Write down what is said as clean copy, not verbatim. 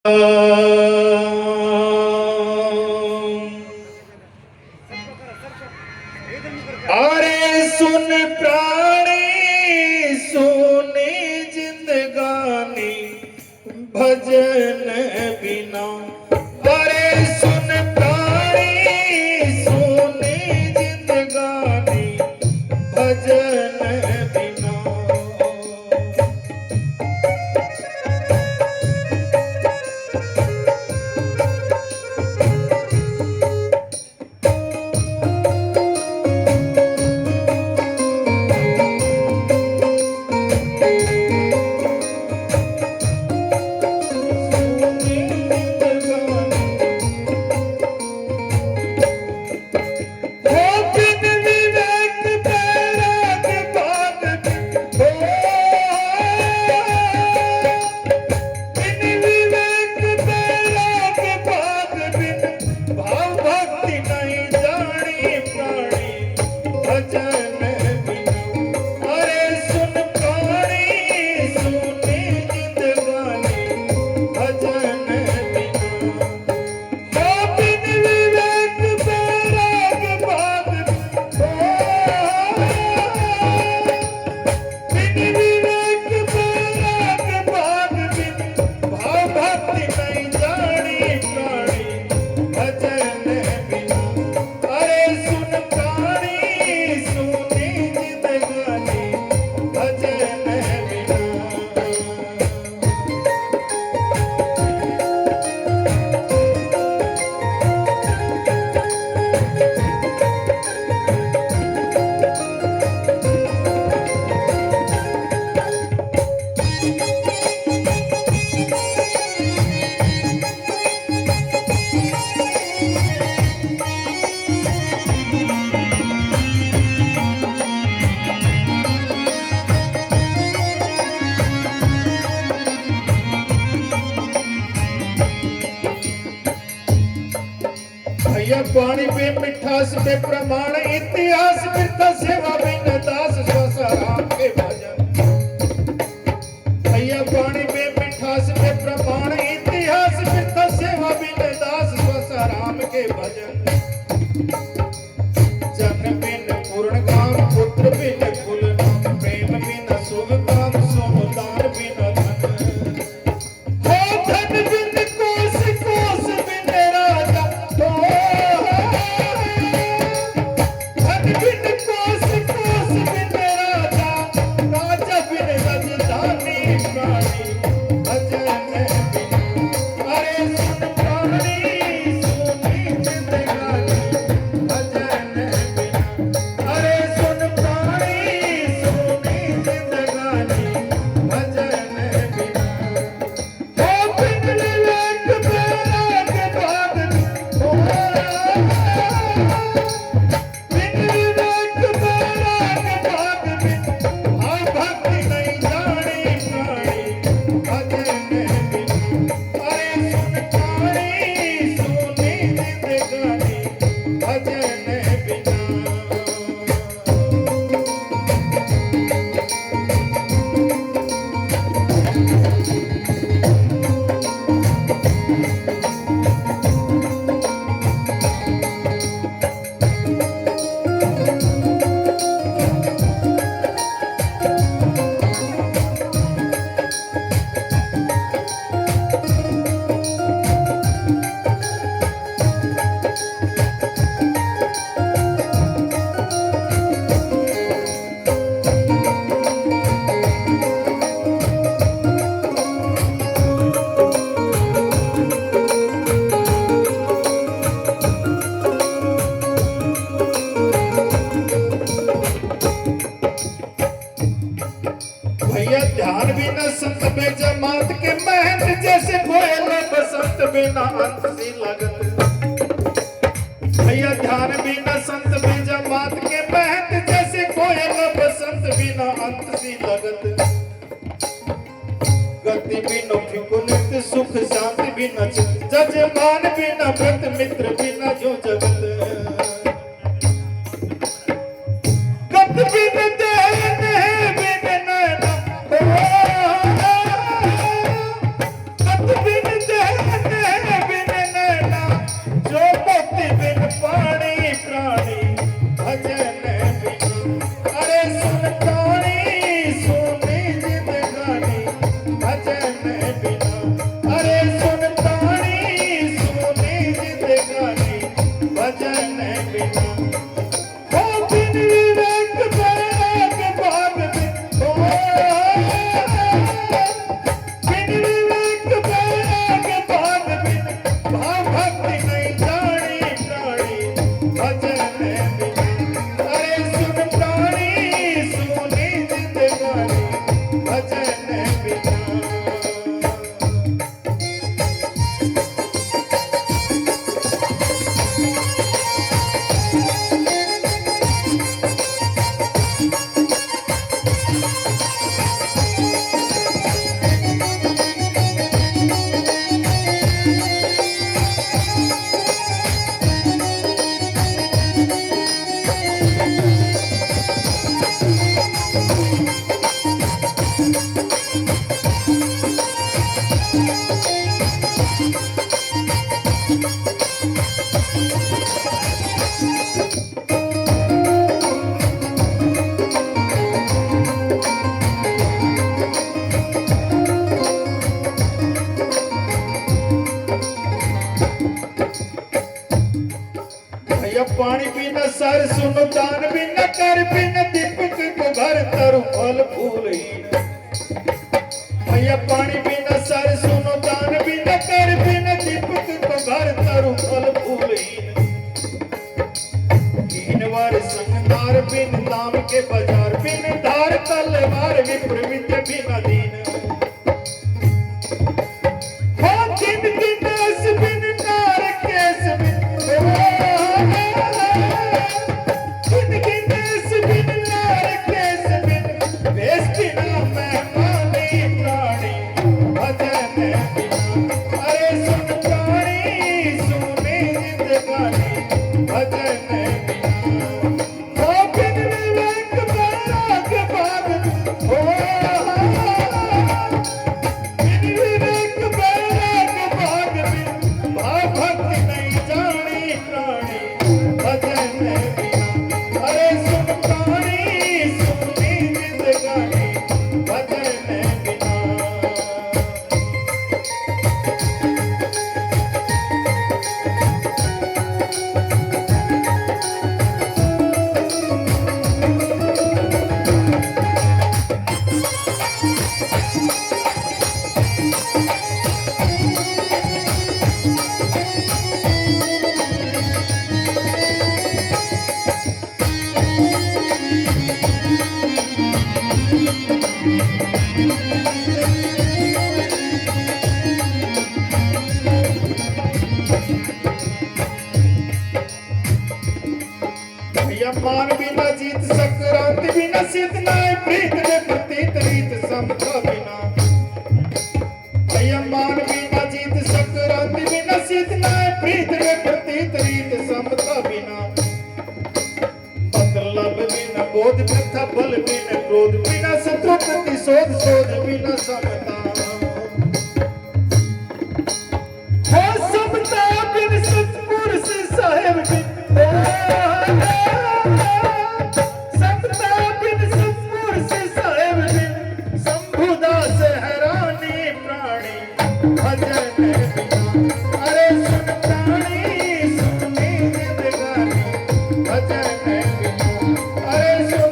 अरे सुन प्राणी सुने जिंदगानी भजन बिना। अरे सुन प्राणी सुने जिंदगानी भजन बिना। भैया पानी पे मिठास पे प्रमाण इतिहास बिरता सेवा बिन दास स्वसराम के भजन। भैया पानी पे मिठास पे प्रमाण इतिहास बिरता सेवा बिन दास स्वसराम के भजन। जन बिन पूर्ण काम पुत्र बिन कुल नाम प्रेम बिन शुभ काम सोमदान बिन धन। हो धन बिन कोस कोस बिन राजा। ध्यान बिना संत में जमात के महंत जैसे कोयल बसंत बिना अंत सी लगत। भैया ध्यान बिना संत में जमात के महंत जैसे कोयल बसंत बिना अंत सी लगत। गति बिना फिकुनित सुख शांति बिना जजमान बिना व्रत मित्र बिना जो जगत। गत बिन देन है बिन नैना। गत बिन देन जो मोती बिन पानी प्राणी भजन बिना। अरे सुन प्राणी सुनी जिंदगानी भजन बिना। अरे सुन प्राणी सुनी जिंदगानी भजन बिना। हो बिन विवेक बैराग भाग बिन, हो बिन विवेक बैराग भाग बिन, भाव भक्ति नहीं जानी प्राणी भजन बिना। अरे सुन प्राणी सुनी जिंदगानी भजन बिना। भैया पानी बिना सर सुनो दान बिना कर बिना दीपक को घर तरु फल फूलहीन। भैया पानी बिना सर सुनो दान बिना कर बिना दीपक को घर तरु फल फूलहीन। हीनवार संगदार बिन दाम के बाजार बिन धार तलवार विप्र विद्या बिना दीन। हो दिन दिनेश बिन नार केस बिन, दिन दिनेश बिन नार केस बिन, वेश बिना मेहमानी प्राणी भजन बिना। अरे सुन प्राणी सुनी जिंदगानी भजन बिना। हो बिन विवेक बैराग भाग, हो बिन विवेक बैराग भाग बिन, भाव भक्ति नहीं जानी प्राणी भजन बिना। अरे सुन प्राणी सुनी जिंदगानी भजन बिना। भैया मान बिना जीत संक्रांति बिना सिद्ध नाय प्रीत रे प्रतीत रीत समता बिना। भैया मान बिना जीत संक्रांति बिना सिद्ध नाय प्रीत रे प्रतीत रीत समता बिना। मतलब बिना बोध प्रथा बल बिना क्रोध बिना शत्रु प्रतिशोध शोध बिना समता। हो समता बिन सतपुरुष साहेब बिन, समता बिन सतपुरुष साहेब बिन, शंभुदास हैरानी प्राणी भजन बिना। अरे सुन प्राणी सुनी जिंदगानी भजन बिना। अरे सुन